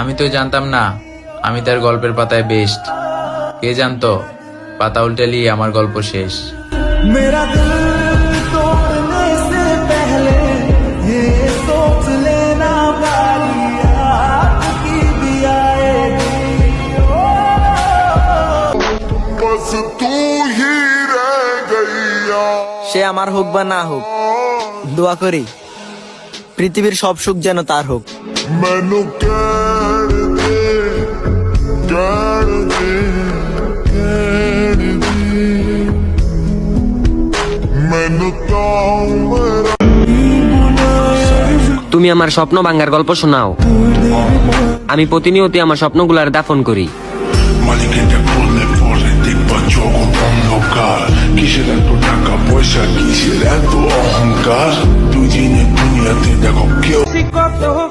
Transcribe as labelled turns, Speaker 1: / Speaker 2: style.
Speaker 1: আমি তো জানতাম না আমি তার গল্পের পাতায় বেস্ট। কে জানতো পাতা উল্টালেই আমার গল্প শেষ।
Speaker 2: मेरा दिल तोड़ने से पहले ये सोच लेना बारी आपकी भी आएगी।
Speaker 3: बस तू ही रह गईया।
Speaker 4: সে আমার হোক বা না হোক, দোয়া করি পৃথিবীর সব সুখ যেন তার হোক।
Speaker 3: मैनू कह दे, कह दे, कह दे, मैनू तो मेरा
Speaker 5: তুমি আমার স্বপ্ন ভাঙ্গার গল্প শোনাও, আমি প্রতিনিয়ত আমার স্বপ্নগুলার দাফন করি।
Speaker 6: মালিকের বললে পরে দেখবা যখন অন্ধকার, কিসের এত টাকা পয়সা, কিসের এত অহংকার, দুই দিনের দুনিয়াতে দেখো কেউ